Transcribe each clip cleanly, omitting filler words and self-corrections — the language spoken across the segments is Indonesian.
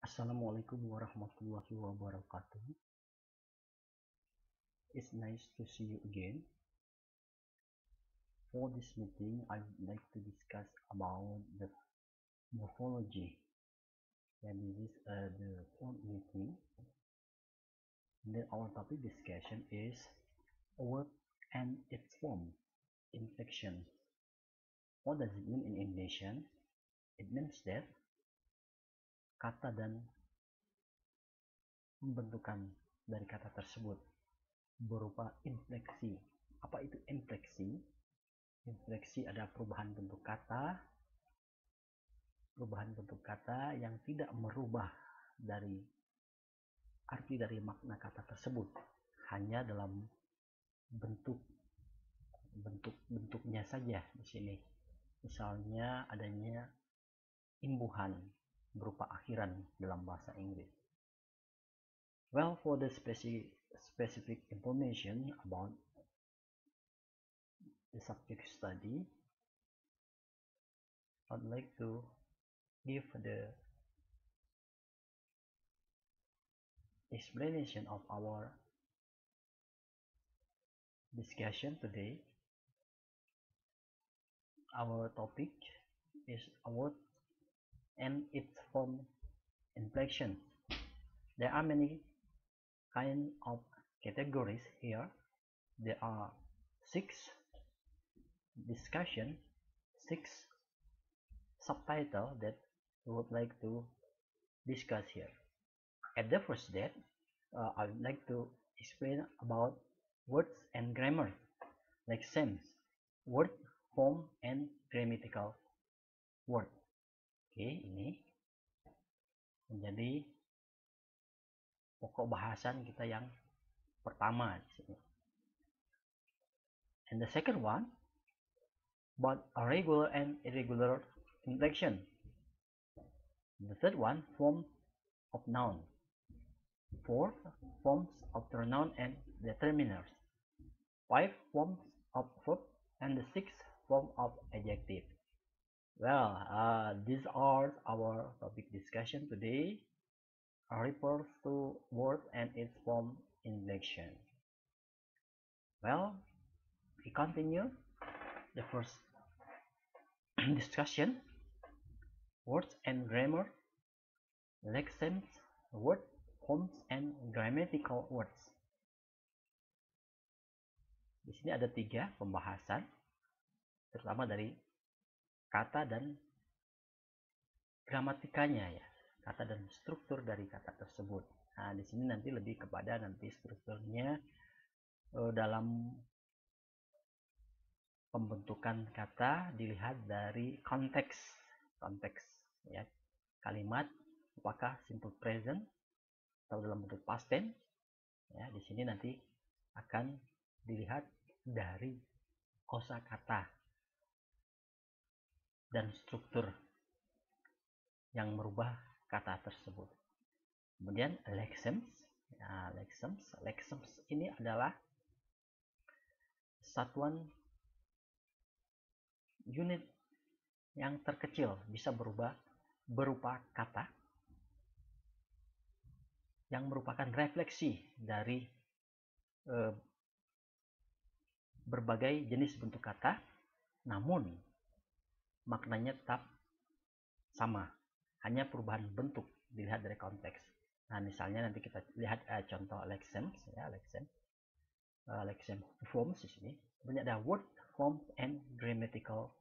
Assalamualaikum warahmatullahi wabarakatuh. It's nice to see you again. For this meeting, I would like to discuss about the morphology. And this is the fourth meeting. And then our topic discussion is a word and its form, inflection. What does it mean in Indonesian? It means that kata dan pembentukan dari kata tersebut berupa infleksi. Apa itu infleksi? Infleksi adalah perubahan bentuk kata yang tidak merubah dari arti dari makna kata tersebut, hanya dalam bentuknya saja di sini. Misalnya adanya imbuhan berupa akhiran dalam bahasa Inggris. Well, for the specific information about the subject study, I'd like to give the explanation of our discussion today. Our topic is a word and its form inflection. There are many kind of categories here. There are 6 discussion, 6 subtitle that we would like to discuss here. At the first step, I would like to explain about words and grammar, like sense, word, form, and grammatical word. Oke, ini menjadi pokok bahasan kita yang pertama di sini. And the second one, about a regular and irregular inflection. The third one, form of noun. 4 forms of pronoun and determiners. 5 forms of verb, and the 6th form of adjective. Well, these are our topic discussion today. Refers to word and its form inflection. Well, we continue the first discussion, words and grammar, lexemes, word, forms, and grammatical words. Di sini ada 3 pembahasan, terutama dari kata dan gramatikanya ya, kata dan struktur dari kata tersebut. Nah, di sini nanti lebih kepada nanti strukturnya dalam pembentukan kata dilihat dari konteks ya, kalimat apakah simple present atau dalam bentuk past tense ya. Di sini nanti akan dilihat dari kosakata dan struktur yang merubah kata tersebut. Kemudian lexemes. Nah, lexemes ini adalah satuan unit yang terkecil, bisa berubah berupa kata yang merupakan refleksi dari berbagai jenis bentuk kata, namun maknanya tetap sama, hanya perubahan bentuk dilihat dari konteks. Nah, misalnya nanti kita lihat contoh lexemes ya, lexemes forms di sini. Kemudian ada word, form, and grammatical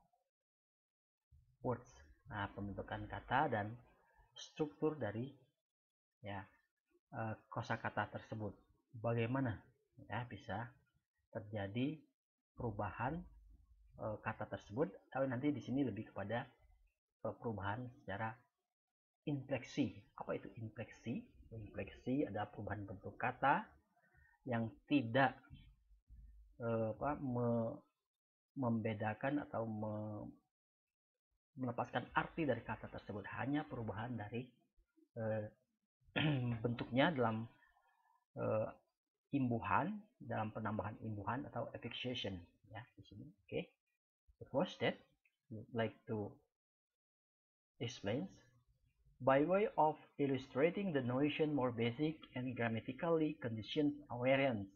words. Nah, pembentukan kata dan struktur dari ya kosakata tersebut. Bagaimana ya bisa terjadi perubahan kata tersebut? Tapi nanti di sini lebih kepada perubahan secara infleksi. Apa itu infleksi? Infleksi adalah perubahan bentuk kata yang tidak membedakan atau melepaskan arti dari kata tersebut, hanya perubahan dari bentuknya dalam imbuhan, dalam penambahan imbuhan atau affixation ya di sini. Okay. The first step, would like to explain By way of illustrating the notion more basic and grammatically conditioned variants,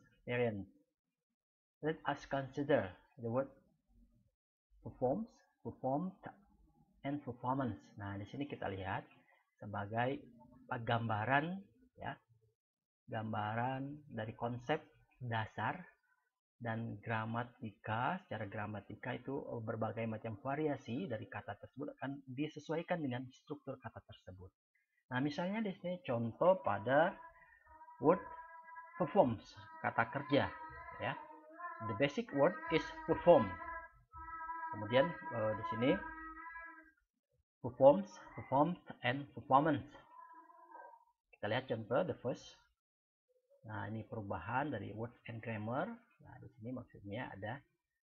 let us consider the word performs, performed, and performance. Nah, di sini kita lihat sebagai gambaran ya, gambaran dari konsep dasar dan gramatika. Secara gramatika itu berbagai macam variasi dari kata tersebut akan disesuaikan dengan struktur kata tersebut. Nah, misalnya di sini contoh pada word performs, kata kerja ya. The basic word is perform. Kemudian di sini performs, performed, and performance. Kita lihat contoh the first. Nah, ini perubahan dari words and grammar. Nah, di sini maksudnya ada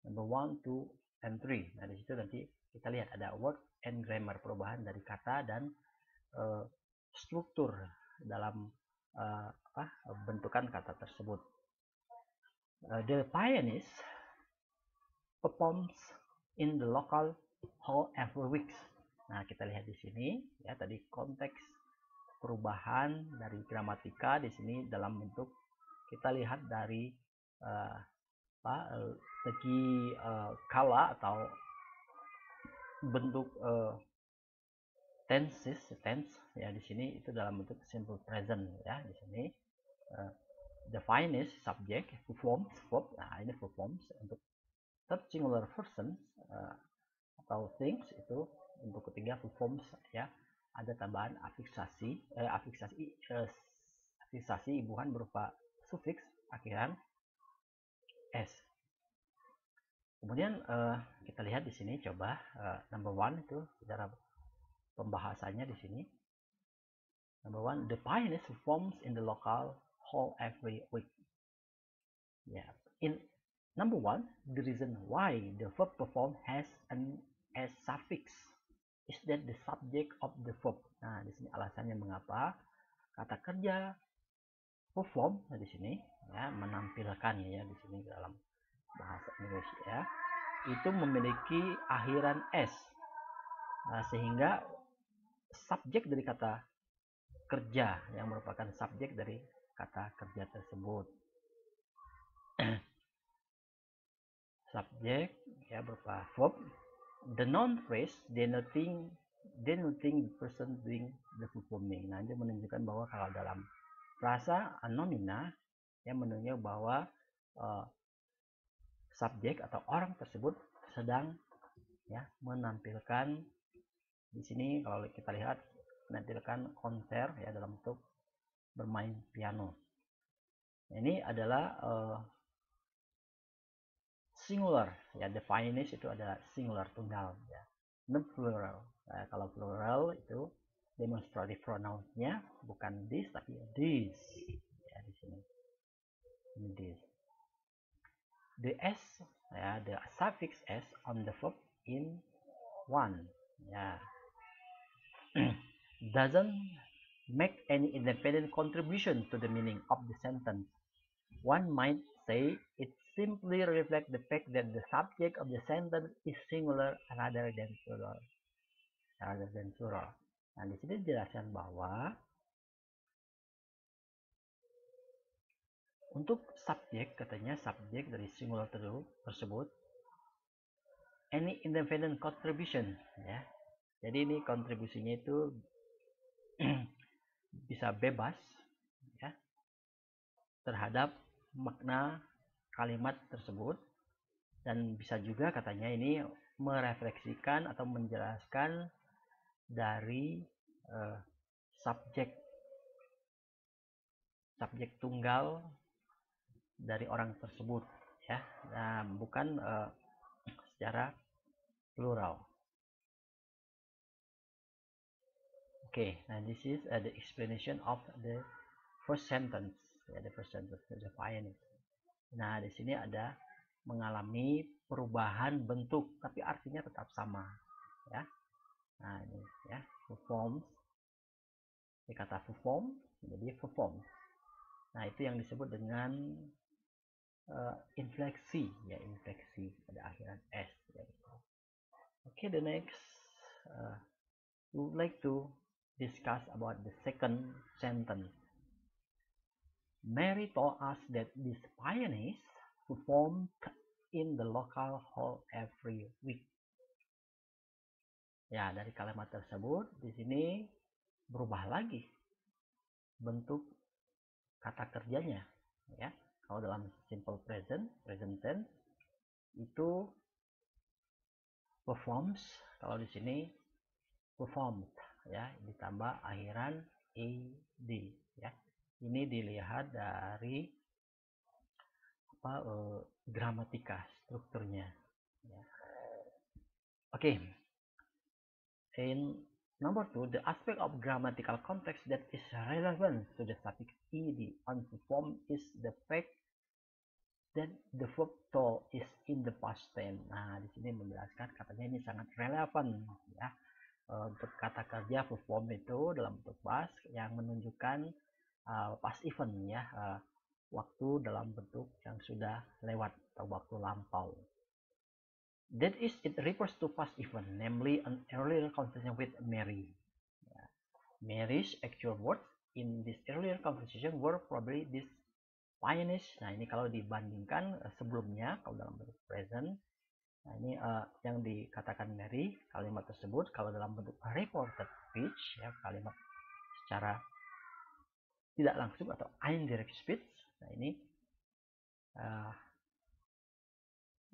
number 1, 2, and 3. Nah, di situ nanti kita lihat ada word and grammar, perubahan dari kata dan struktur dalam bentukan kata tersebut. The pianist performs in the local hall every week. Nah, kita lihat di sini ya, tadi konteks perubahan dari gramatika di sini dalam bentuk kita lihat dari segi kala atau bentuk tense ya, di sini itu dalam bentuk simple present ya. Di sini the finest subject performs verb. Nah, ini performs untuk third singular person atau things, itu untuk ketiga performs ya, ada tambahan afiksasi ibuhan berupa sufiks akhiran s. Kemudian kita lihat di sini coba number 1 itu secara pembahasannya di sini. Number 1, the pianist performs in the local hall every week. Yeah. In number 1, the reason why the verb perform has an s suffix is that the subject of the verb. Nah, di sini alasannya mengapa kata kerja perform di sini ya, menampilkan ya, di sini dalam bahasa Indonesia ya, itu memiliki akhiran s. Nah, sehingga subjek dari kata kerja yang merupakan subjek dari kata kerja tersebut. Subjek ya berupa verb, the noun phrase denoting the person doing the performing. Nah, ini menunjukkan bahwa kalau dalam frasa nomina yang menunjukkan bahwa subjek atau orang tersebut sedang ya menampilkan, di sini kalau kita lihat menampilkan konser ya dalam bentuk bermain piano. Nah, ini adalah singular ya, the finest itu ada singular tunggal ya, non plural. Nah, kalau plural itu demonstrative pronounnya bukan this tapi this ya, di sini ini this. The s ya, the suffix s on the verb in one ya doesn't make any independent contribution to the meaning of the sentence. One might say it simply reflects the fact that the subject of the sentence is singular rather than plural. Nah, di sini dijelaskan bahwa untuk subjek, katanya subjek dari singular tersebut any independent contribution ya. Jadi ini kontribusinya itu bisa bebas ya terhadap makna kalimat tersebut, dan bisa juga katanya ini merefleksikan atau menjelaskan dari subjek tunggal dari orang tersebut ya. Nah, bukan secara plural. Okay, now this is the explanation of the first sentence ya, the first sentence the pianist. Nah, di sini ada mengalami perubahan bentuk tapi artinya tetap sama ya. Nah, ini ya, performs, ini kata perform jadi perform. Nah, itu yang disebut dengan infleksi ya, infleksi pada akhiran s ya. Okay, the next we would like to discuss about the second sentence. Mary told us that this pianist performed in the local hall every week. Ya, dari kalimat tersebut di sini berubah lagi bentuk kata kerjanya, ya. Kalau dalam simple present tense itu performs, kalau di sini performed, ya, ditambah akhiran ed, ya. Ini dilihat dari gramatika strukturnya, ya. Oke. In number 2, the aspect of grammatical context that is relevant to the suffix ed on perform is the fact that the verb to is in the past tense. Nah, di sini menjelaskan katanya ini sangat relevan, ya, untuk kata kerja perform itu dalam bentuk past yang menunjukkan past event, ya, waktu dalam bentuk yang sudah lewat atau waktu lampau. That is, it refers to past event, namely an earlier conversation with Mary. Mary's actual words in this earlier conversation were probably this pianist. Nah, ini kalau dibandingkan sebelumnya, kalau dalam bentuk present, nah ini yang dikatakan Mary, kalimat tersebut kalau dalam bentuk reported speech, ya, kalimat secara tidak langsung atau indirect speech. Nah, ini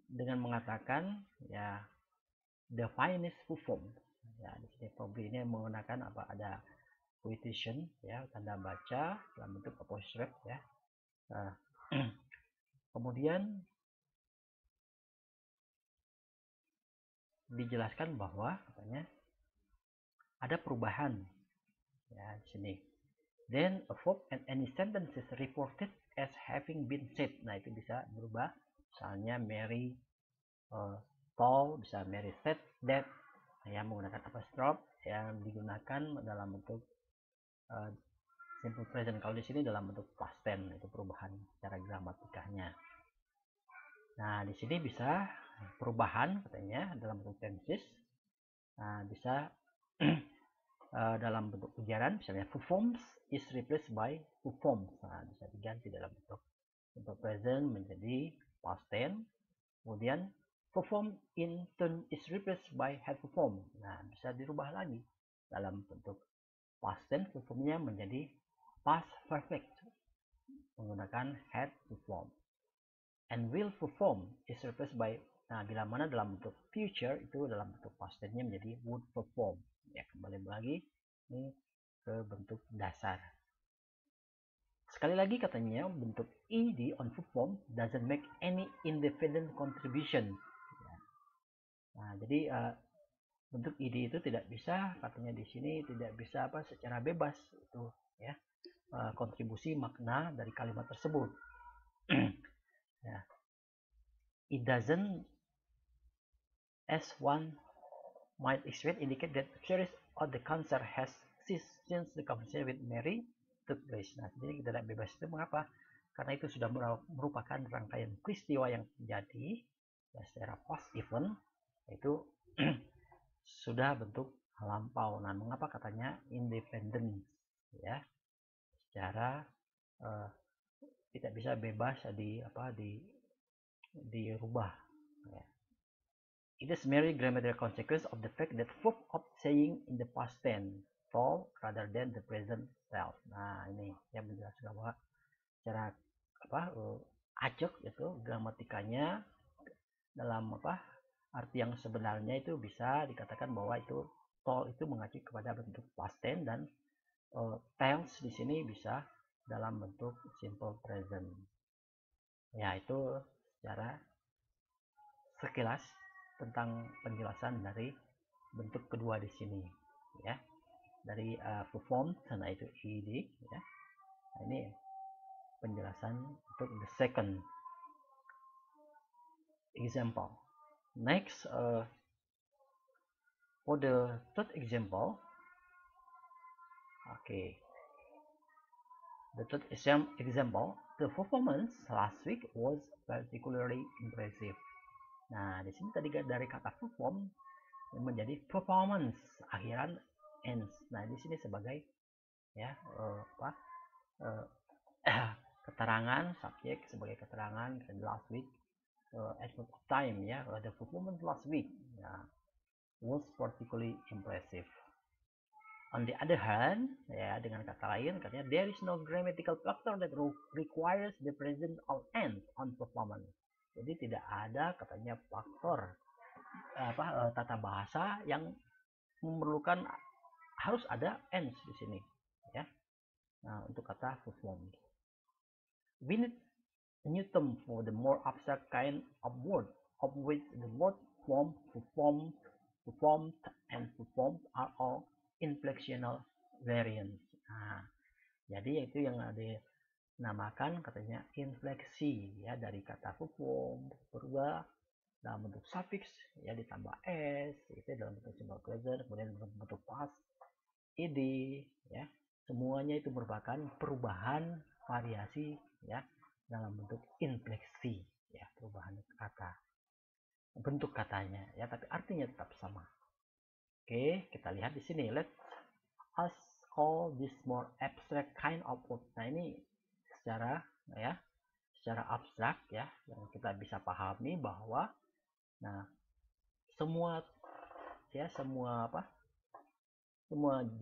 dengan mengatakan, ya, the pianist perform, ya, di sini probably ini menggunakan apa, ada quotation, ya, tanda baca dalam bentuk apostrophe, ya. Kemudian dijelaskan bahwa katanya ada perubahan, ya, di sini. Then a verb and any sentences reported as having been said. Nah, itu bisa berubah. Misalnya Mary told, bisa Mary said that, ya, menggunakan apostrophe yang digunakan dalam bentuk simple present. Kalau di sini dalam bentuk past tense, itu perubahan secara gramatikanya. Nah, di sini bisa perubahan katanya dalam bentuk tenses. Nah, bisa dalam bentuk ujaran, misalnya performs is replaced by performs. Nah, bisa diganti dalam bentuk present menjadi past tense. Kemudian perform in turn is replaced by had performed. Nah, bisa dirubah lagi dalam bentuk past tense, performnya menjadi past perfect menggunakan had performed. And will perform is replaced by, nah, bila mana dalam bentuk future itu dalam bentuk past tense-nya menjadi would perform. Ya, kembali lagi ini ke bentuk dasar. Sekali lagi katanya bentuk ed on perform doesn't make any independent contribution. Nah, jadi bentuk ed itu tidak bisa, katanya di sini tidak bisa apa secara bebas itu, ya, kontribusi makna dari kalimat tersebut. Ya. It doesn't, as one might expect, indicate that the series of the concert has ceased since the conversation with Mary took place. Nah, jadi tidak bebas itu mengapa? Karena itu sudah merupakan rangkaian peristiwa yang terjadi, ya, secara past event, yaitu sudah bentuk lampau. Nah, mengapa katanya independent, ya, secara tidak bisa bebas dirubah, ya. It is merely grammatical consequence of the fact that verb of saying in the past tense told rather than the present self. Nah, ini yang menjelaskan bahwa secara acak itu gramatikanya dalam arti yang sebenarnya itu bisa dikatakan bahwa itu told itu mengacu kepada bentuk past tense, dan tells di sini bisa dalam bentuk simple present. Ya, itu secara sekilas tentang penjelasan dari bentuk kedua di sini, ya, dari perform, nah itu ed, ya. Nah, ini penjelasan untuk the second example. Next, for the third example, okay, the third example, the performance last week was particularly impressive. Nah, di sini tadi dari kata perform menjadi performance akhiran ends. Nah, di sini sebagai ya keterangan subjek, sebagai keterangan last week, at what time ya, the performance last week was particularly impressive. On the other hand, ya, dengan kata lain katanya there is no grammatical factor that requires the presence of ends on performance. Jadi tidak ada katanya faktor tata bahasa yang memerlukan harus ada ends di sini, ya. Nah, untuk kata perform. We need a new term for the more abstract kind of word, of which the word form, performed, and performed are all inflectional variants. Nah, jadi itu yang dinamakan katanya infleksi ya, dari kata perform berubah dalam bentuk suffix ya ditambah s itu dalam bentuk simple present, kemudian dalam bentuk past ed ya, semuanya itu merupakan perubahan variasi ya dalam bentuk infleksi ya, perubahan kata bentuk katanya ya, tapi artinya tetap sama. Oke, kita lihat di sini. Let's us call this more abstract kind of word. Nah, ini secara abstrak ya, yang kita bisa pahami bahwa semua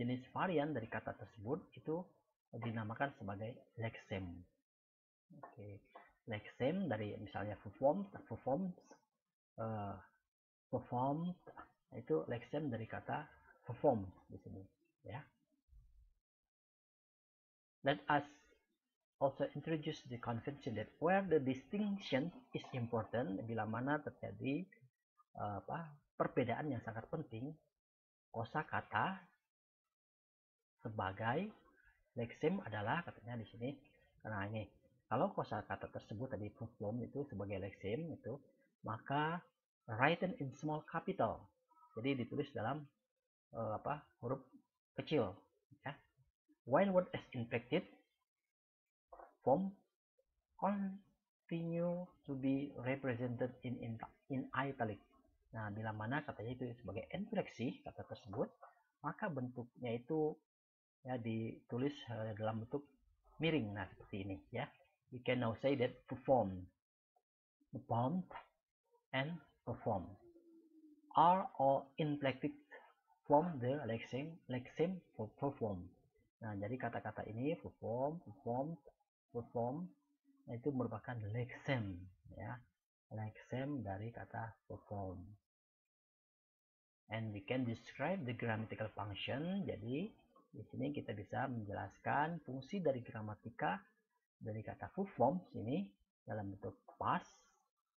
jenis varian dari kata tersebut itu dinamakan sebagai lexeme. Oke, lexeme dari misalnya performed, itu lexeme dari kata perform di sini ya. Let us also introduce the convention that where the distinction is important, bila mana terjadi perbedaan yang sangat penting, kosakata sebagai lexeme adalah katanya di sini, karena ini kalau kosakata tersebut tadi perform itu sebagai lexeme itu, maka written in small capital, jadi ditulis dalam huruf kecil ya. When word is inflected, form continue to be represented in italic. Nah, bila mana katanya itu sebagai infleksi kata tersebut, maka bentuknya itu ya ditulis dalam bentuk miring. Nah, seperti ini ya. We can now say that performed and perform are all inflected from the lexeme for perform. Nah, jadi kata-kata ini perform, itu merupakan lexeme ya, lexeme dari kata perform. And we can describe the grammatical function. Jadi di sini kita bisa menjelaskan fungsi dari gramatika dari kata perform sini dalam bentuk past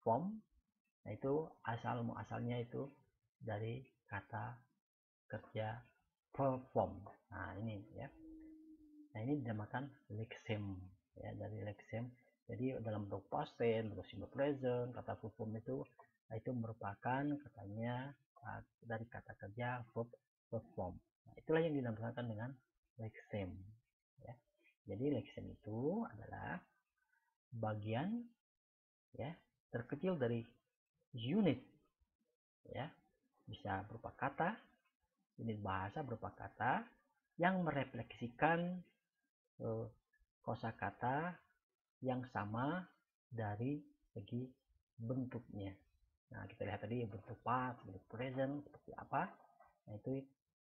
form. Nah, itu asalnya itu dari kata kerja perform. Nah, ini ya. Nah, ini dinamakan lexeme ya, dari lexeme. Jadi dalam bentuk past tense, bentuk simple present, kata perform itu merupakan katanya dari kata kerja verb perform. Nah, itulah yang dinamakan dengan lexeme ya. Jadi lexeme itu adalah bagian ya terkecil dari unit ya, bisa berupa kata, unit bahasa berupa kata yang merefleksikan kosakata yang sama dari segi bentuknya. Nah, kita lihat tadi bentuk past, bentuk present seperti apa. Nah, itu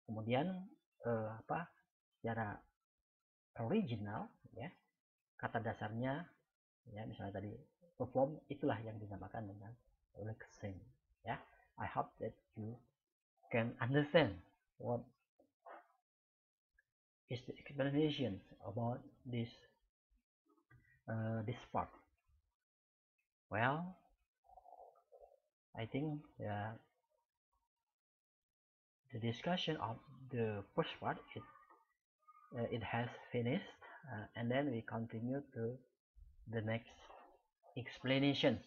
kemudian secara original ya, kata dasarnya ya, misalnya tadi perform, itulah yang dinamakan dengan lexeme ya. I hope that you can understand what is the explanation about this part. Well, I think the discussion of the first part it has finished, and then we continue to the next explanations.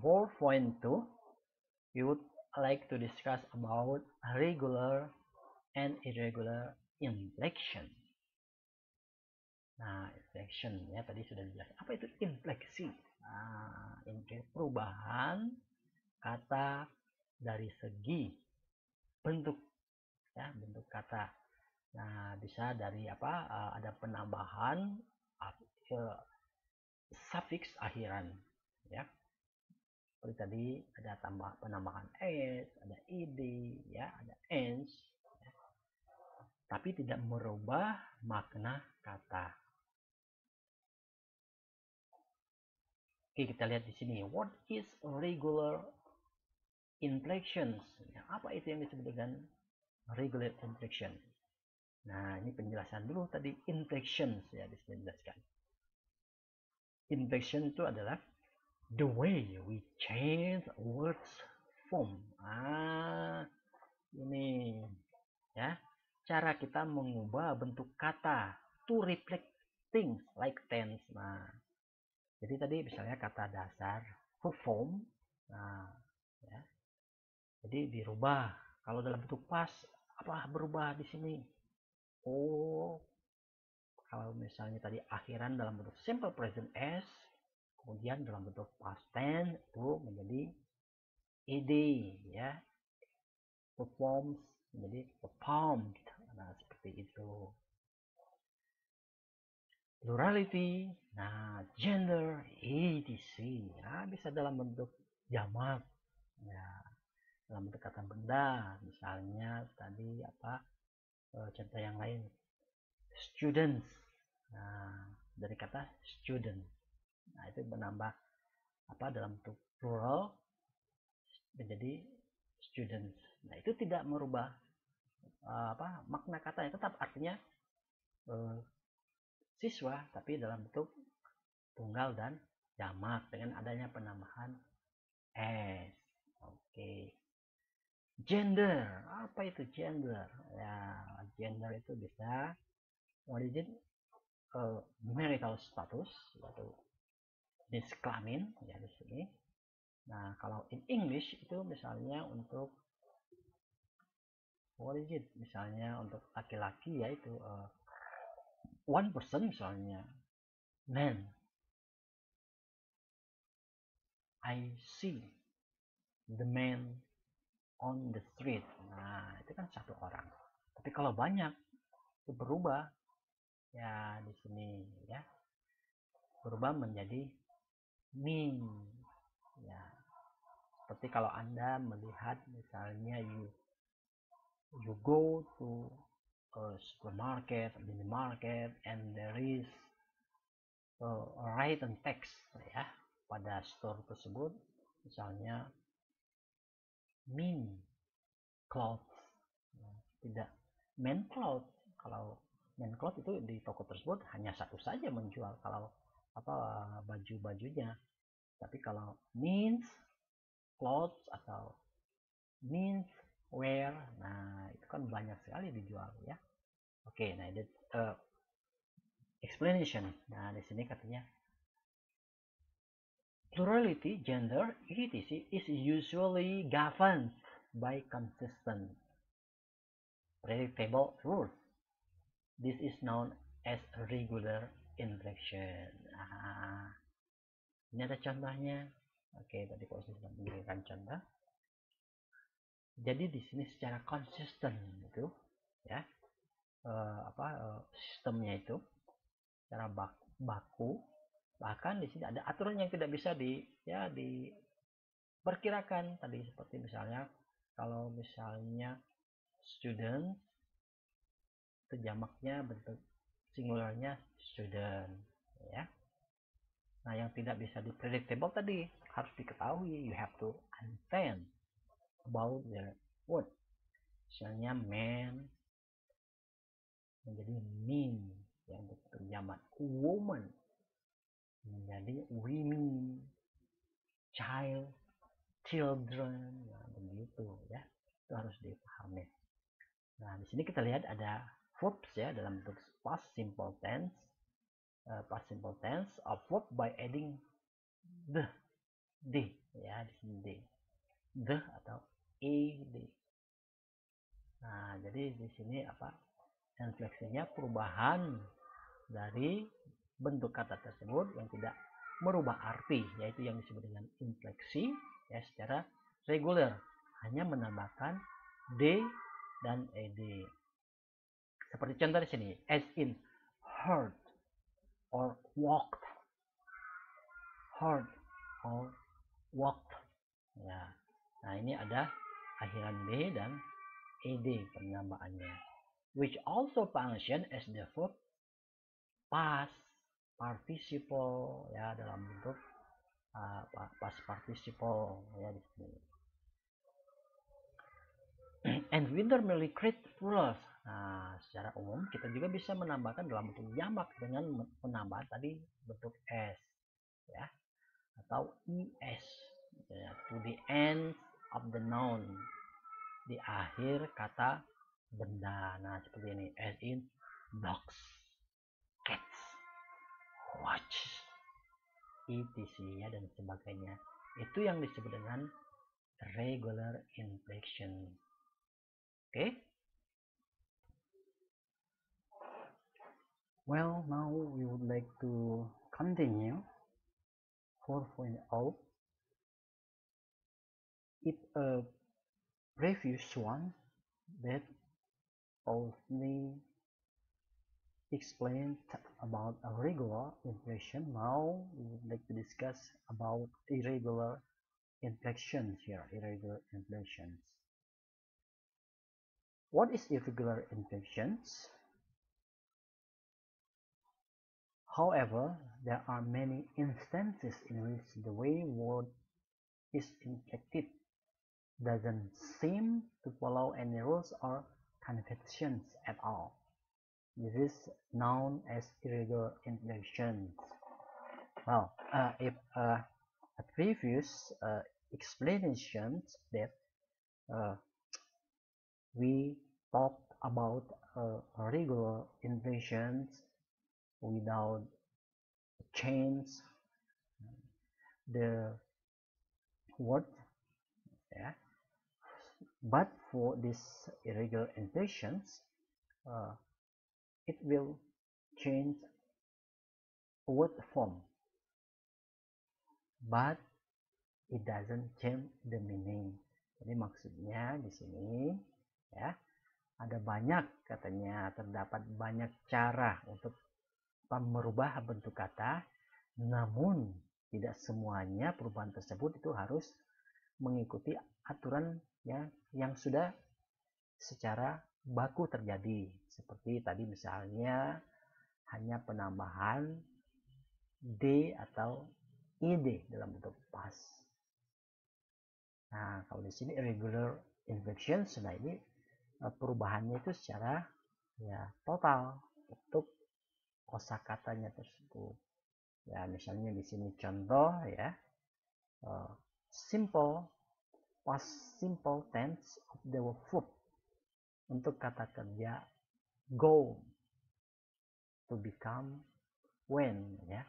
4.2, we would like to discuss about regular and irregular inflection. Nah, inflection ya tadi sudah dijelaskan. Apa itu infleksi? Nah, perubahan kata dari segi bentuk ya, bentuk kata. Nah, bisa dari apa? Ada penambahan suffix akhiran, ya. Seperti tadi ada penambahan s, ada ed, ya, ada ens, ya. Tapi tidak merubah makna kata. Oke, kita lihat di sini. What is regular inflections? Ya, apa itu yang disebut dengan regular inflection? Nah, ini penjelasan dulu tadi inflections, ya, dijelaskan. Inflection itu adalah the way we change words form. Ini ya, cara kita mengubah bentuk kata to reflect things like tense. Nah, jadi tadi misalnya kata dasar verb form, nah, ya, jadi dirubah. Kalau dalam bentuk past, apa berubah di sini? Oh, kalau misalnya tadi akhiran dalam bentuk simple present s, kemudian dalam bentuk past tense itu menjadi ed, ya, performs menjadi performed. Nah, seperti itu. Plurality, nah, gender, etc. Nah, bisa dalam bentuk jamak, ya, dalam bentuk kata benda. Misalnya tadi apa? Contoh yang lain, students. Nah, dari kata student. Nah, itu menambah apa dalam bentuk plural menjadi students. Nah, itu tidak merubah apa makna katanya, tetap artinya siswa, tapi dalam bentuk tunggal dan jamak dengan adanya penambahan s. Oke. Gender, apa itu gender? Ya, gender itu bisa what is it? Marital status, yaitu jenis kelamin, ya, di sini. Nah, kalau in English itu misalnya untuk what is it? Misalnya untuk laki-laki yaitu one person, misalnya man. I see the man on the street. Nah, itu kan satu orang. Tapi kalau banyak itu berubah, ya, di sini, ya, berubah menjadi mean, ya. Seperti kalau Anda melihat misalnya you go to a supermarket, minimarket, and there is a written text, ya, pada store tersebut, misalnya mean clothes, tidak men clothes. Kalau men clothes itu di toko tersebut hanya satu saja menjual kalau apa baju-bajunya. Tapi kalau means clothes atau means wear, nah itu kan banyak sekali dijual, ya. Oke, nah itu explanation. Nah, di sini katanya plurality, gender, etc. is usually governed by consistent, predictable rules. This is known as regular inflection. Nah, ini ada contohnya. Oke, tadi kalau saya sudah memberikan contoh. Jadi di sini secara konsisten itu, ya, sistemnya itu secara baku. Bahkan di sini ada aturan yang tidak bisa diperkirakan tadi, seperti misalnya kalau misalnya student itu jamaknya bentuk singularnya student, ya. Nah, yang tidak bisa dipredictable tadi harus diketahui, you have to understand about the word. Misalnya man menjadi mean, yang bentuk jamak, woman menjadi women, child, children, nah, begitu, ya. Itu harus dipahami. Nah, di sini kita lihat ada verbs, ya, dalam bentuk past simple tense. Past simple tense of verb by adding the, ya, di sini the atau ed. Nah, jadi di sini apa infleksinya perubahan dari bentuk kata tersebut yang tidak merubah arti, yaitu yang disebut dengan infleksi, ya, secara reguler, hanya menambahkan d dan ed. Seperti contoh di sini, as in heard or walked, heard or walked. Ya. Nah, ini ada akhiran b dan ed penambahannya, which also function as the verb past participle ya, dalam bentuk past participle ya di sini. And whether merely create plurals. Nah, secara umum kita juga bisa menambahkan dalam bentuk jamak dengan penambahan tadi bentuk s ya, atau es ya, to the end of the noun, di akhir kata benda. Nah, seperti ini, as in dogs, cats, watch, etc ya, dan sebagainya. Itu yang disebut dengan regular inflection. Okay? Well, now we would like to continue 4.0. It's a previous one that only explained about a regular inflection. Now we would like to discuss about irregular inflections here. Irregular inflections. What is irregular inflections? However, there are many instances in which the way word is inflected doesn't seem to follow any rules or conventions at all. This is known as irregular inflections. Well, if a previous explanations that we talked about regular inflections without change the word, yeah. But for these irregular inflections, it will change word form, but it doesn't change the meaning. Jadi maksudnya di sini ya, ada banyak katanya, terdapat banyak cara untuk merubah bentuk kata, namun tidak semuanya perubahan tersebut itu harus mengikuti aturan ya yang sudah secara baku terjadi. Seperti tadi misalnya hanya penambahan d atau id dalam bentuk past. Nah, kalau di sini irregular inflections, nah ini perubahannya itu secara ya total untuk kosakatanya tersebut. Ya, misalnya di sini contoh ya, simple past simple tense of the verb untuk kata kerja go to become when ya,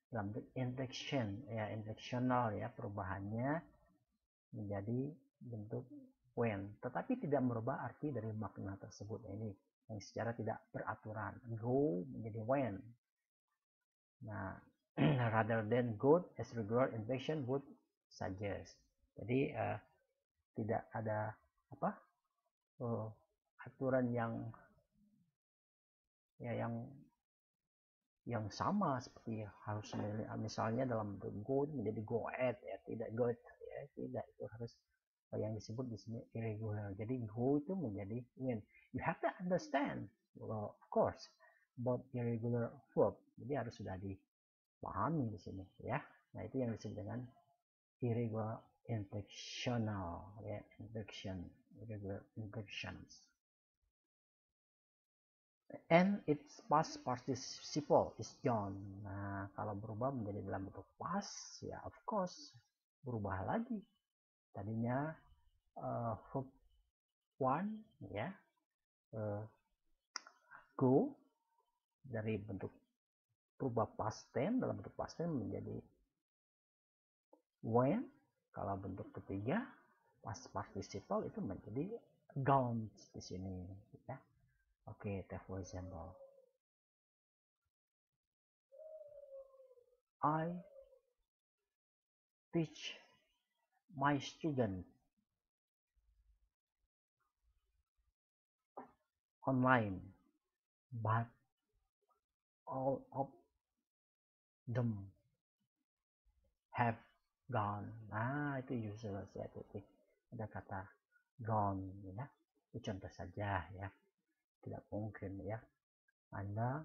dalam bentuk inflection ya, inflectional ya, perubahannya menjadi bentuk when, tetapi tidak merubah arti dari makna tersebut. Ini yang secara tidak beraturan, go menjadi when. Nah, rather than good as regular inflection would suggest. Jadi tidak ada apa aturan yang ya yang sama seperti harus misalnya dalam bentuk go menjadi go at ya, tidak go at ya, tidak, itu harus yang disebut di sini irregular. Jadi go itu menjadi when. You have to understand, well, of course, about irregular verb. Jadi harus sudah dipahami di sini ya. Nah, itu yang disebut dengan irregular inflectional ya, inflection, irregular inflections. And its past participle is John. Nah, kalau berubah menjadi dalam bentuk past, ya of course berubah lagi. Tadinya verb one ya, go dari bentuk berubah past tense dalam bentuk past tense menjadi when. Kalau bentuk ketiga past participle itu menjadi gone di sini ya. Okay, take for example, I teach my student online, but all of them have gone. Nah, itu useless ya, titik. Ada kata gone ya. Itu contoh saja ya. Tidak mungkin ya Anda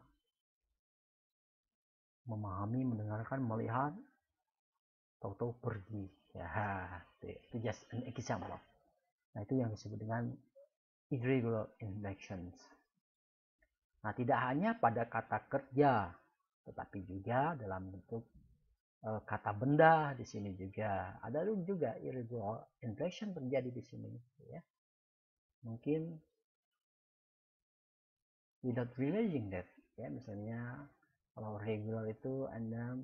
memahami, mendengarkan, melihat, tahu-tahu pergi. Ya, itu just an example. Nah, itu yang disebut dengan irregular inflections. Nah, tidak hanya pada kata kerja, tetapi juga dalam bentuk kata benda di sini juga ada juga irregular inflection terjadi di sini ya. Mungkin without realizing that ya, misalnya kalau regular itu Anda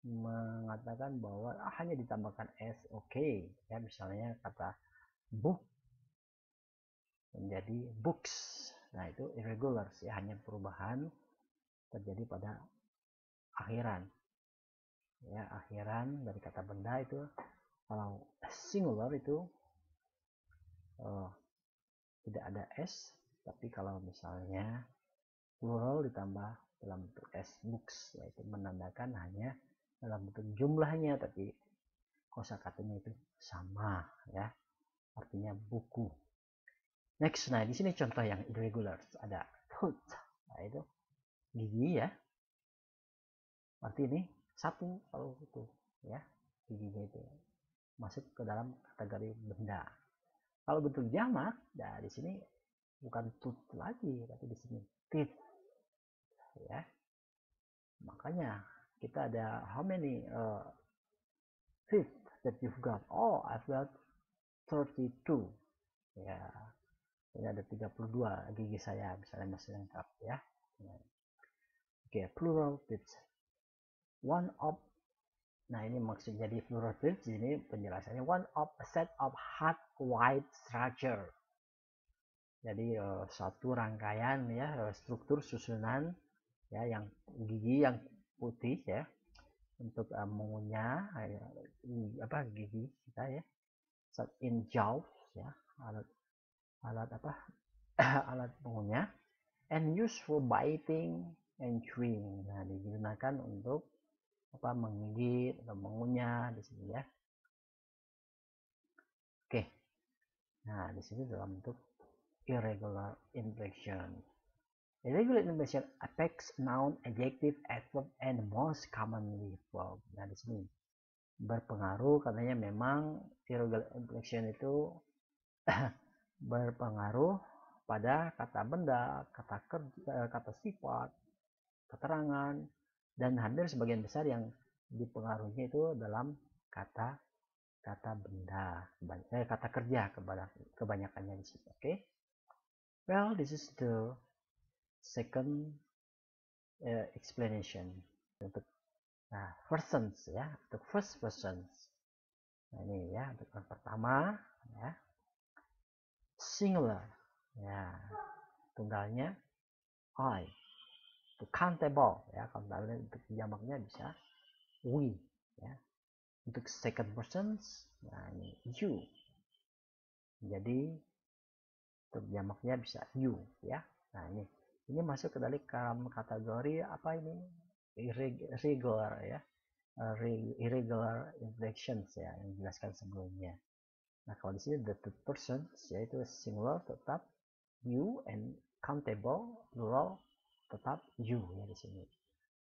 mengatakan bahwa hanya ditambahkan s, oke ya, misalnya kata book menjadi books. Nah, itu irregular ya, hanya perubahan terjadi pada akhiran ya, akhiran dari kata benda itu. Kalau singular itu tidak ada s, tapi kalau misalnya plural ditambah dalam bentuk s, books, yaitu menandakan hanya dalam bentuk jumlahnya, tapi kosakatanya itu sama ya, artinya buku. Next, nah di sini contoh yang irregular ada tooth, nah itu gigi ya, arti ini satu kalau itu ya, giginya itu masuk ke dalam kategori benda. Kalau bentuk jamak, nah di sini bukan tooth lagi, tapi di sini teeth ya. Makanya kita ada how many teeth that you've got? Oh, I've got 32 ya. Ini ada 32 gigi saya, misalnya masih lengkap ya. Oke, plural teeth. One of, nah ini maksud jadi plural teeth, ini penjelasannya one of a set of hard white structure. Jadi satu rangkaian ya, struktur susunan ya, yang gigi yang putih ya, untuk mengunyah apa gigi kita ya, in jaws ya, alat apa alat mengunyah, and used for biting and chewing. Nah, digunakan untuk apa, menggigit atau mengunyah di sini ya. Oke. Nah, di sini dalam bentuk irregular inflection. Irregular inflection affects noun, adjective, adverb, and most commonly verb. Nah, di sini berpengaruh katanya, memang irregular inflection itu berpengaruh pada kata benda, kata kerja, kata sifat, keterangan, dan hampir sebagian besar yang dipengaruhinya itu dalam kata benda, kata kerja kebanyakannya di sini. Oke. Well, this is the second explanation untuk persons ya, untuk first persons. Nah, ini ya untuk yang pertama ya, singular ya, tunggalnya I. Untuk countable ya, countable untuk jamaknya bisa we ya. Untuk second persons, nah ini you. Jadi untuk jamaknya bisa you ya. Nah, ini masuk ke dalam kategori apa ini, irregular ya, irregular inflections ya, yang dijelaskan sebelumnya. Nah, kalau di sini the third person yaitu singular tetap you, and countable plural tetap you ya di sini.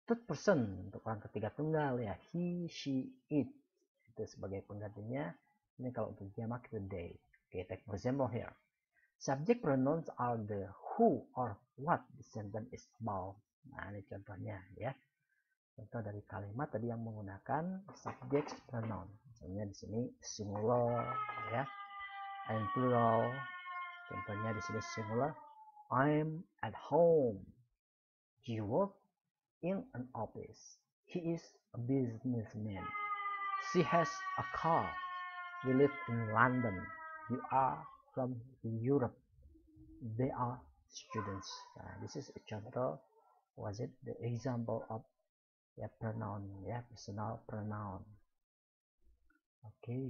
Third person untuk orang ketiga tunggal ya, he, she, it itu sebagai penggantinya. Ini kalau untuk jamak itu they. Okay, take for example here. Subject pronouns are the who or what the sentence is about. Nah, ini contohnya ya. Contoh dari kalimat tadi yang menggunakan subject pronoun. Misalnya di sini singular ya, and plural. Contohnya di sini singular, I'm at home. He works in an office. He is a businessman. She has a car. We live in London. We are from Europe. They are students. This is a contoh, was it the example of pronoun ya, personal pronoun. Okay,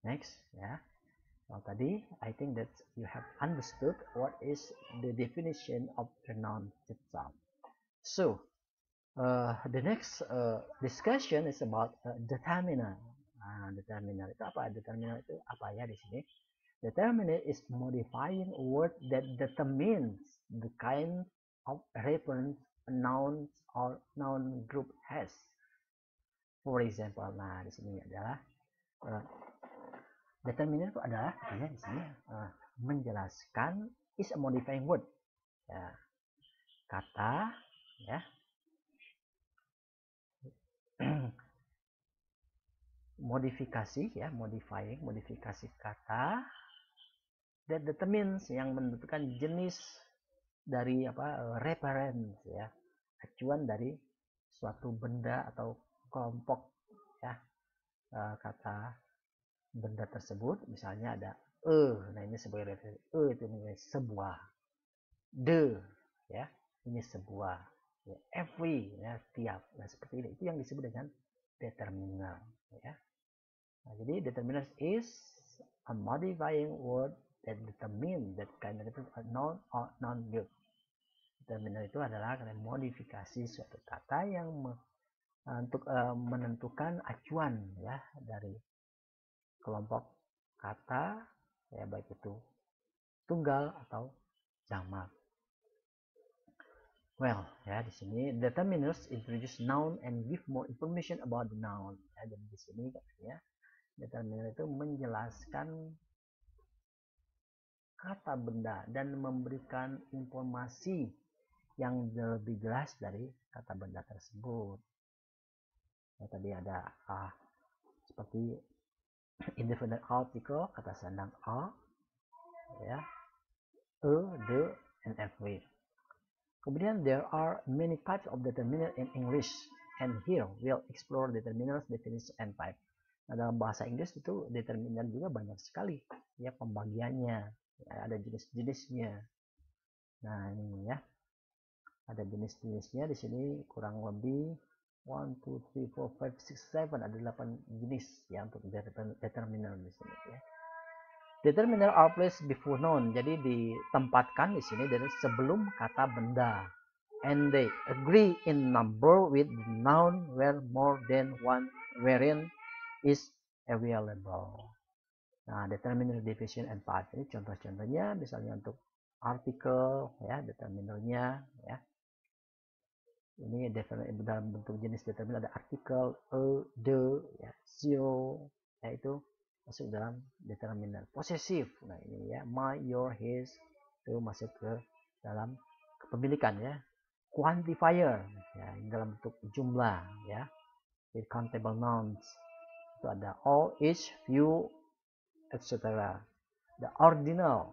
next ya. Well, tadi, I think that you have understood what is the definition of the noun itself. So, the next discussion is about determiner. Determiner itu apa? Determiner itu apa ya di sini? Determiner is modifying word that determines the kind of reference a noun or noun group has. For example, nah di sini adalah determiner itu adalah ya di sini menjelaskan is a modifying word. Ya, kata ya modifikasi ya modifikasi kata that determines yang menentukan jenis dari reference ya, acuan dari suatu benda atau kelompok ya, kata benda tersebut. Misalnya ada nah ini sebagai referensi, itu sebuah, the ya ini sebuah, ya, every ya tiap, nah seperti ini, itu yang disebut dengan determiner ya. Nah, jadi determiner is a modifying word that determine that kind of noun or noun group. Determiner itu adalah modifikasi suatu kata yang untuk menentukan acuan ya dari kelompok kata ya, baik itu tunggal atau jamak. Well, ya di sini determiners introduce noun and give more information about the noun. Ya, dan di sini katanya determiner itu menjelaskan kata benda dan memberikan informasi yang lebih jelas dari kata benda tersebut. Ya, tadi ada seperti indefinite article, kata sandang a, ya, the, and every. Kemudian there are many types of determiner in English, and here we'll explore determiners, definition, and type. Nah, dalam bahasa Inggris itu determiner juga banyak sekali ya pembagiannya, ya, ada jenis-jenisnya. Nah ini ya, ada jenis-jenisnya di sini kurang lebih 1, 2, 3, 4, 5, 6, 7, ada 8 jenis ya untuk determiner di sini ya. Determiner are placed before noun, jadi ditempatkan di sini dari sebelum kata benda, and they agree in number with the noun where more than one variant is available. Nah, determiner, division, and type ini contoh-contohnya, misalnya untuk artikel ya, determinernya ya. Ini dalam bentuk jenis determiner ada artikel, the, ya, zero, yaitu masuk dalam determiner. Possessive, nah ini ya, my, your, his, itu masuk ke dalam kepemilikan ya. Quantifier, ya, dalam bentuk jumlah ya. With countable nouns, itu ada all, each, few, etc. The ordinal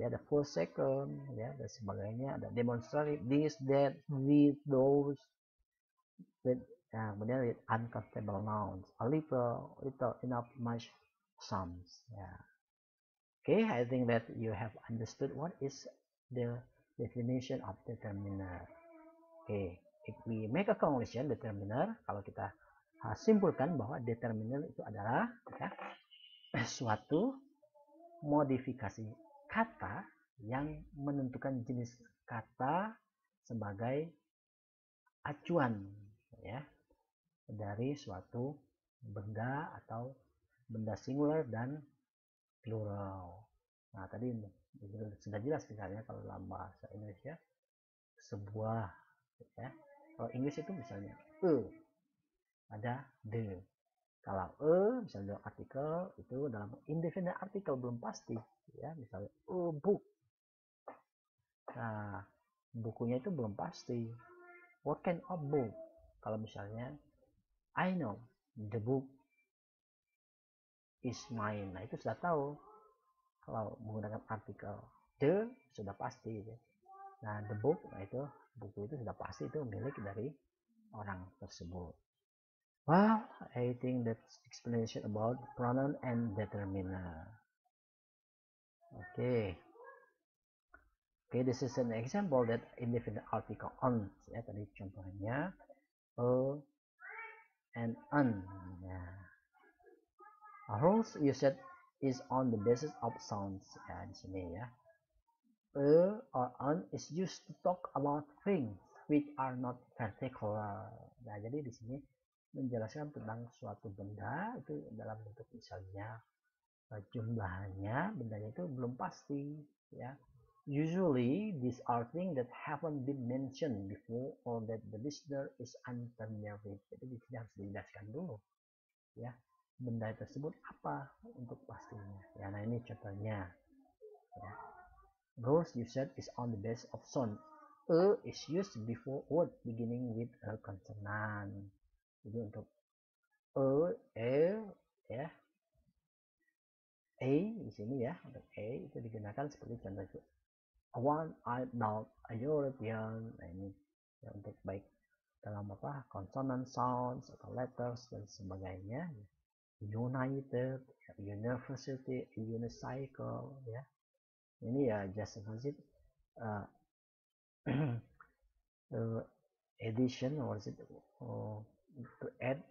ya, the first, second ya, dan sebagainya. Ada demonstrative, this, that, with, those, with, ya, kemudian with uncountable nouns, a little, enough, much, some ya. Okay, I think that you have understood what is the definition of determiner. Okay, if we make a conclusion, determiner, kalau kita simpulkan bahwa determiner itu adalah ya, suatu modifikasi kata yang menentukan jenis kata sebagai acuan ya dari suatu benda atau benda singular dan plural. Nah, tadi sudah jelas misalnya kalau dalam bahasa Indonesia sebuah ya. Kalau Inggris itu misalnya ada the. Kalau misalnya artikel itu dalam indefinite artikel belum pasti ya, misalnya book. Nah, bukunya itu belum pasti. What kind of book? Kalau misalnya I know the book is mine. Nah, itu sudah tahu. Kalau menggunakan artikel the sudah pasti gitu. Nah, the book, nah itu buku itu sudah pasti itu milik dari orang tersebut. Well, I think that's explanation about pronoun and determiner. Okay, this is an example that indefinite article on. Ya, tadi contohnya and on. Ya. Rules used is on the basis of sounds. Ya, di sini ya. Or on is used to talk about things which are not particular. Nah, jadi di sini menjelaskan tentang suatu benda itu dalam bentuk misalnya jumlahnya, bendanya itu belum pasti, ya. Usually these are things that haven't been mentioned before or that the listener is unfamiliar with. Jadi di sini harus dijelaskan dulu, ya, benda tersebut apa untuk pastinya. Ya, nah ini contohnya. Ya. Rose used is on the base of sound. Is used before word beginning with a consonant. Jadi untuk ya, A di sini ya, untuk A itu digunakan seperti contoh itu. One-eyed dog, a European. Nah ini ya, untuk baik dalam apa consonant sounds atau letters dan sebagainya. United, university, unicycle, ya. Ini ya just visit addition or is it to add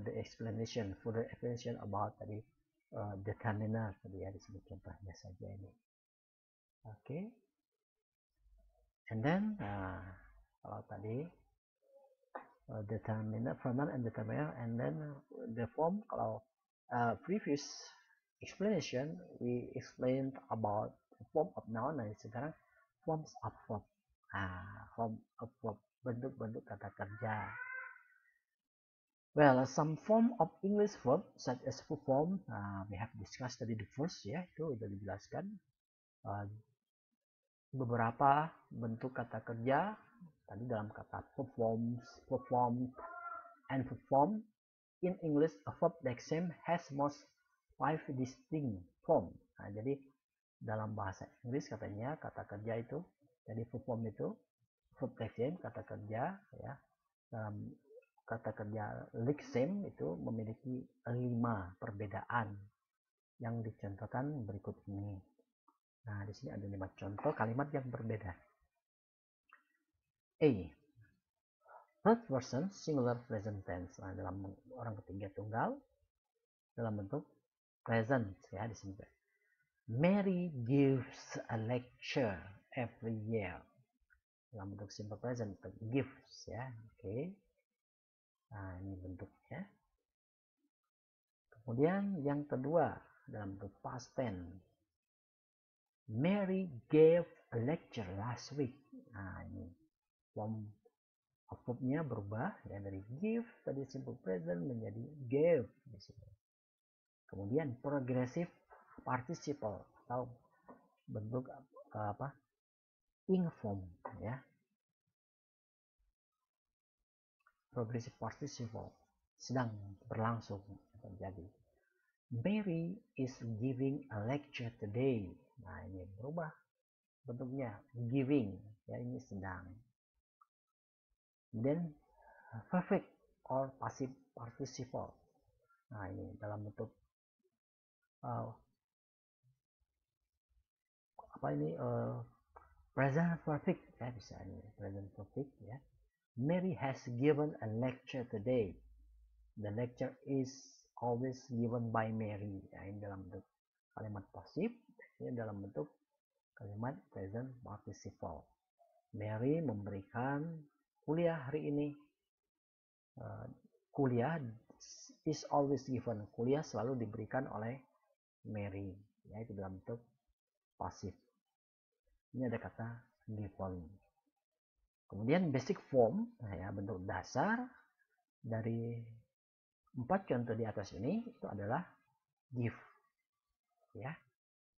the explanation, further explanation about tadi determiner tadi ya, di sini contohnya saja ini. Okay. And then kalau tadi determiner, pronoun and determiner, and then the form, kalau previous explanation we explained about the form of noun. Nah sekarang forms of verb. Form of verb, bentuk-bentuk kata kerja. Well, some form of English verb such as perform, we have discussed tadi the first ya, itu sudah dijelaskan. Beberapa bentuk kata kerja tadi dalam kata performs, performed, and perform. In English, a verb like same has most 5 distinct form. Nah, jadi dalam bahasa Inggris katanya kata kerja itu, jadi perform itu verb like same, kata kerja ya. Dalam kata kerja like same itu memiliki 5 perbedaan yang dicontohkan berikut ini. Nah, di sini ada 5 contoh kalimat yang berbeda. A. Third person singular present tense. Nah, dalam orang ketiga tunggal dalam bentuk present ya di sini. Mary gives a lecture every year. Dalam bentuk simple present, gives ya. Oke. Nah, ini bentuknya. Kemudian yang kedua dalam bentuk past tense. Mary gave a lecture last week. Nah, ini form verbnya berubah ya, dari give tadi simple present menjadi gave di sini. Kemudian progressive participle atau bentuk apa? Inform ya. Progressive participle sedang berlangsung terjadi. Mary is giving a lecture today. Nah, ini berubah bentuknya giving ya, ini sedang. Then perfect or passive participle. Nah, ini dalam bentuk apa ini present perfect ya, bisa ini present perfect ya. Mary has given a lecture today. The lecture is always given by Mary. Ya, ini dalam bentuk kalimat pasif, ini dalam bentuk kalimat present participle. Mary memberikan kuliah hari ini. Kuliah is always given. Kuliah selalu diberikan oleh Mary. Ya, itu dalam bentuk pasif. Ini ada kata given. Kemudian basic form, ya, bentuk dasar dari 4 contoh di atas ini itu adalah give. Ya.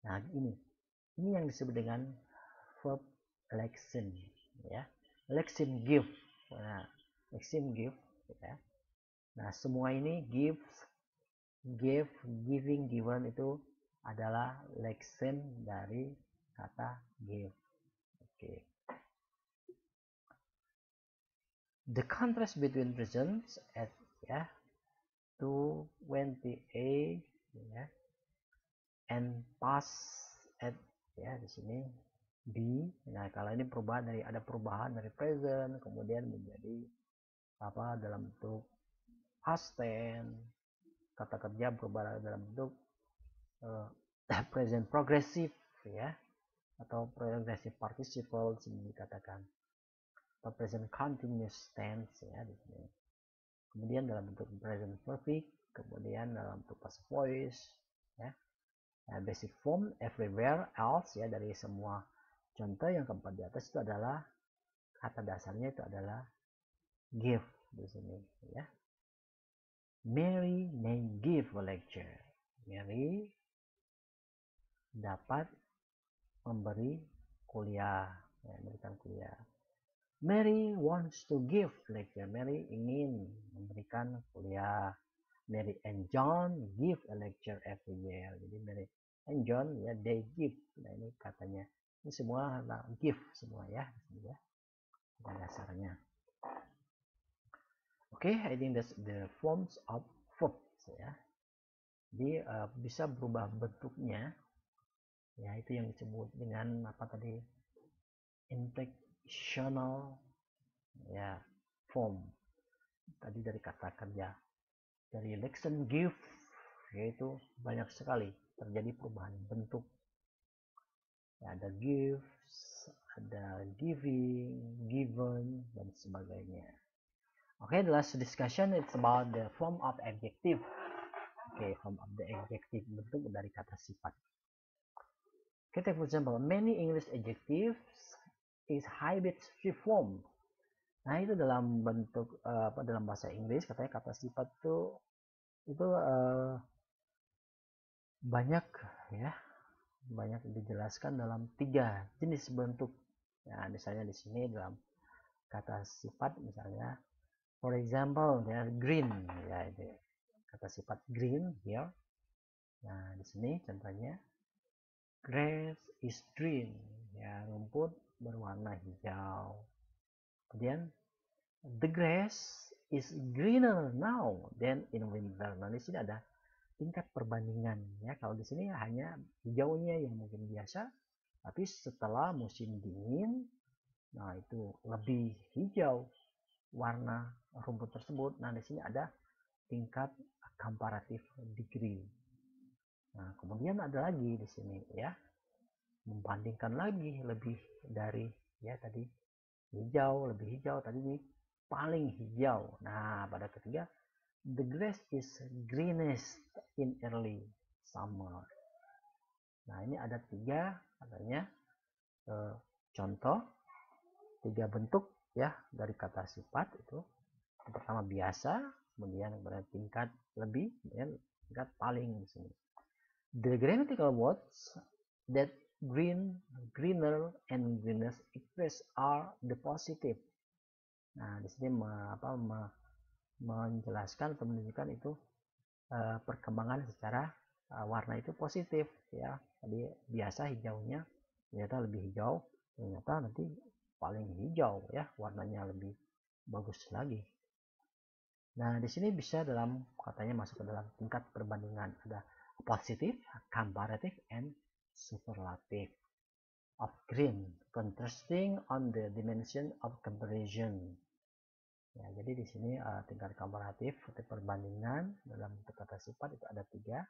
Nah, ini yang disebut dengan verb election, ya. Election give. Nah, election give ya. Nah, semua ini give, giving, given itu adalah election dari kata give. Oke. The contrast between presents at ya 2:28 ya and past at ya di sini B. Nah, kalau ini ada perubahan dari present kemudian menjadi apa dalam bentuk past tense, kata kerja berubah dalam bentuk present progressive ya, atau progressive participle di sini dikatakan, atau present continuous tense ya di sini. Kemudian dalam bentuk present perfect, kemudian dalam bentuk past voice ya. Nah, basic form everywhere else ya, dari semua contoh yang keempat di atas itu adalah kata dasarnya itu adalah give di sini ya. Mary may give a lecture. Mary dapat memberi kuliah, ya, memberikan kuliah. Mary wants to give lecture. Mary ingin memberikan kuliah. Mary and John give a lecture every year. Jadi Mary and John ya, they give. Nah ini katanya, ini semua give semua ya, ya dasarnya. Oke, I think that's the forms of verbs ya. Jadi bisa berubah bentuknya. Ya itu yang disebut dengan apa tadi, inflectional ya form. Tadi dari kata kerja, dari lesson give, yaitu banyak sekali terjadi perubahan bentuk ya, ada gives, ada giving, given, dan sebagainya. Okay, the last discussion it's about the form of adjective. Okay, form of the adjective, bentuk dari kata sifat. Okay, take for example, many English adjectives is hybrid form. Nah itu dalam bentuk dalam bahasa Inggris katanya kata sifat itu banyak ya, banyak dijelaskan dalam 3 jenis bentuk. Nah misalnya di sini dalam kata sifat misalnya, for example ya green ya, itu kata sifat green here. Nah di sini contohnya grass is green ya, rumput berwarna hijau. Kemudian the grass is greener now than in winter. Nah di sini ada tingkat perbandingan ya. Kalau di sini hanya hijaunya yang mungkin biasa, tapi setelah musim dingin, nah itu lebih hijau warna rumput tersebut. Nah di sini ada tingkat comparative degree. Nah kemudian ada lagi di sini ya, membandingkan lagi lebih dari ya tadi hijau, lebih hijau tadi ini paling hijau. Nah pada ketiga, the grass is greenest in early summer. Nah ini ada 3 katanya contoh, 3 bentuk ya dari kata sifat itu. Yang pertama biasa, kemudian tingkat lebih, kemudian tingkat paling di sini. The grammatical words that green, greener, and greenest express are the positive. Nah di sini menjelaskan atau menunjukkan itu perkembangan secara warna itu positif ya. Tadi biasa hijaunya ternyata lebih hijau, ternyata nanti paling hijau ya, warnanya lebih bagus lagi. Nah di sini bisa dalam katanya masuk ke dalam tingkat perbandingan, ada positive, comparative, and superlative of green, contrasting on the dimension of comparison. Ya, jadi di sini tingkat komparatif atau perbandingan dalam kata sifat itu ada 3.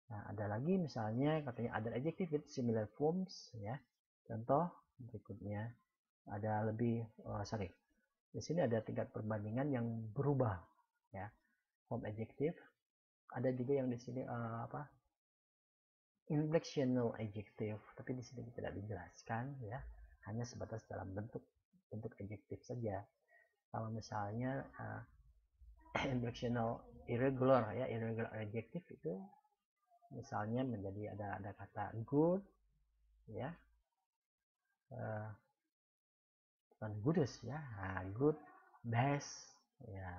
Nah, ada lagi misalnya katanya other adjective with similar forms ya. Contoh berikutnya ada lebih di sini ada tingkat perbandingan yang berubah ya. Form adjective, ada juga yang di sini inflectional adjective, tapi di sini tidak dijelaskan ya, hanya sebatas dalam bentuk adjective saja. Kalau misalnya inflectional irregular ya, irregular adjective itu misalnya menjadi ada kata good ya, bukan goodest ya, good, best ya,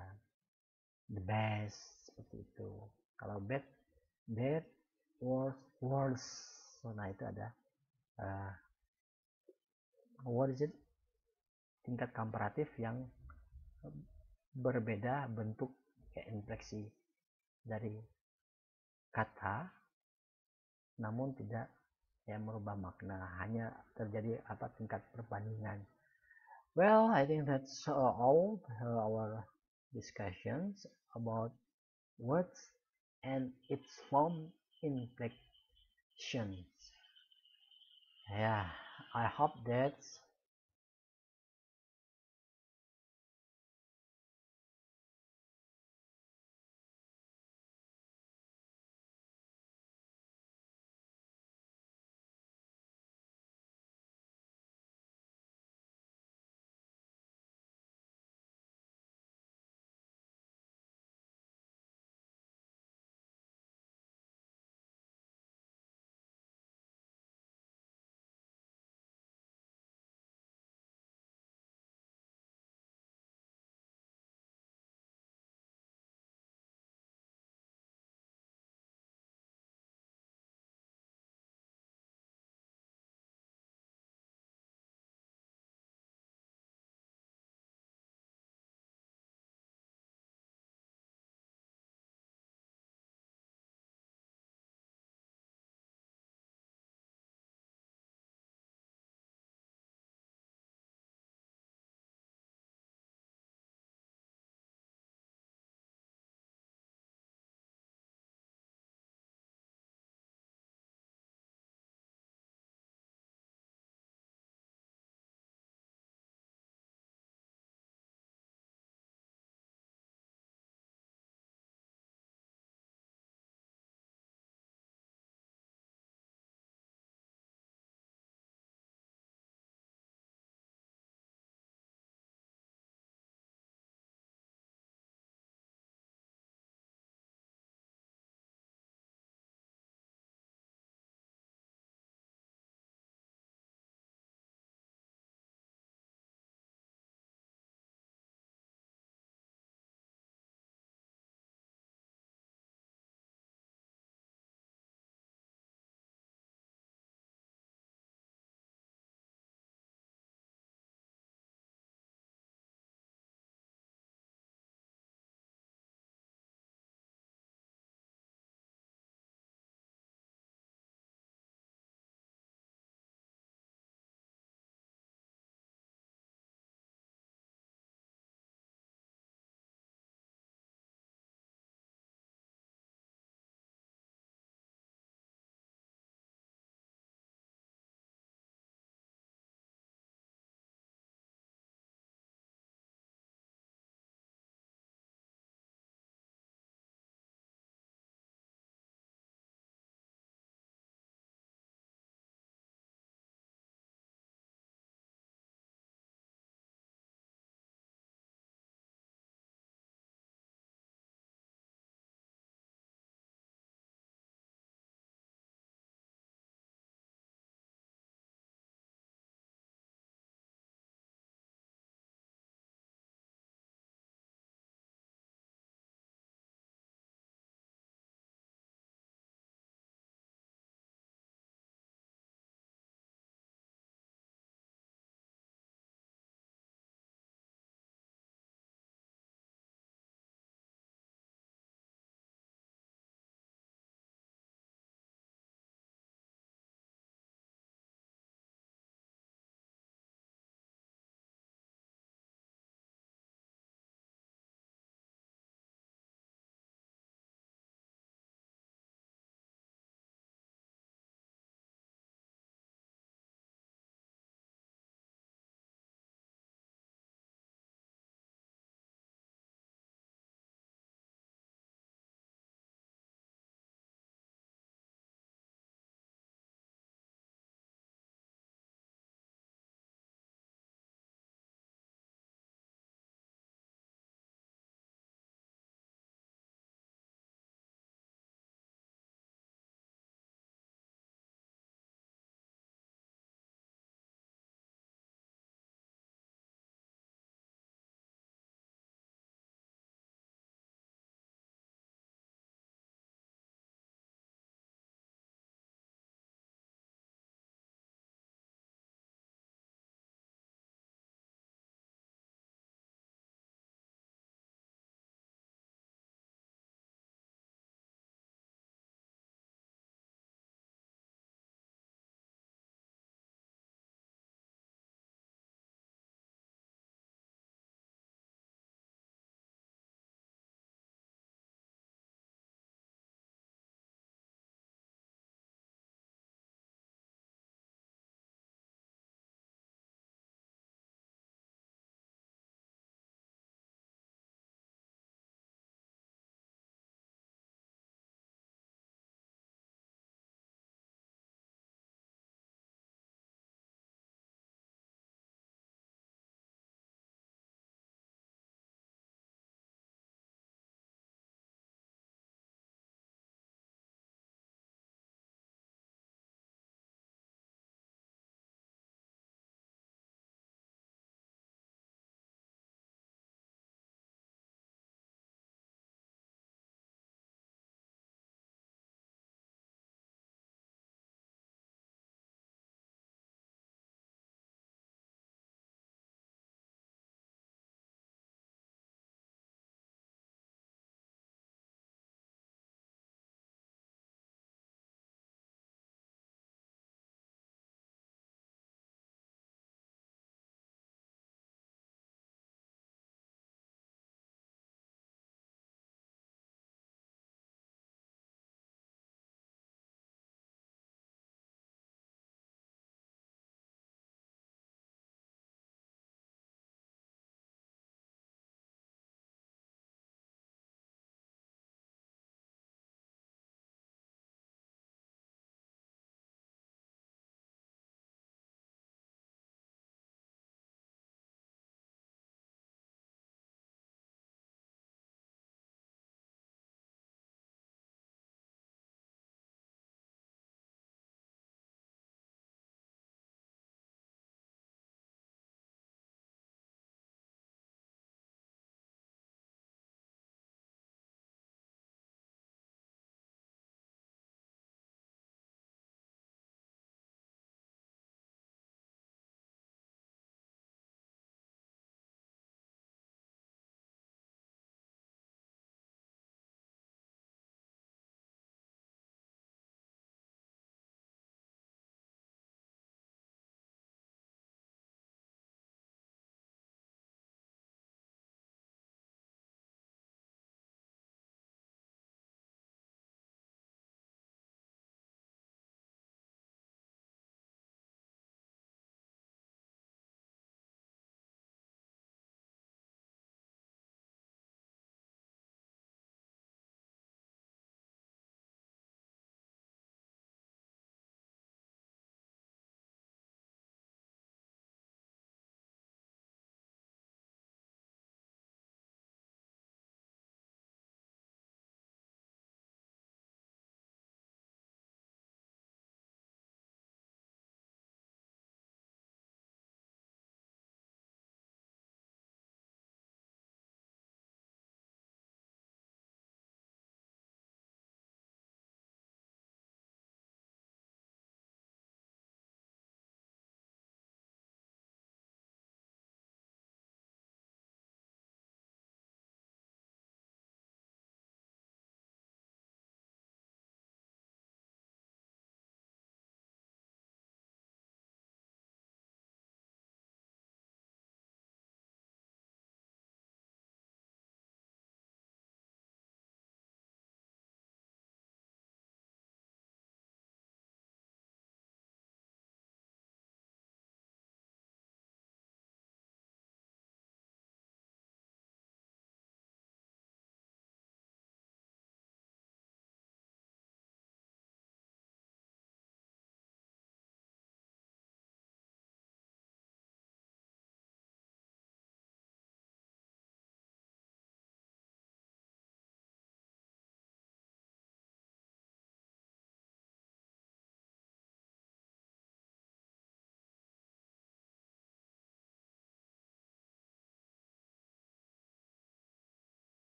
the best seperti itu. Kalau bad, worse. Nah itu ada what is it, tingkat komparatif yang berbeda bentuk infleksi dari kata, namun tidak ya merubah makna, hanya terjadi tingkat perbandingan. Well, I think that's all our discussions about words and its form actions. Yeah, I hope that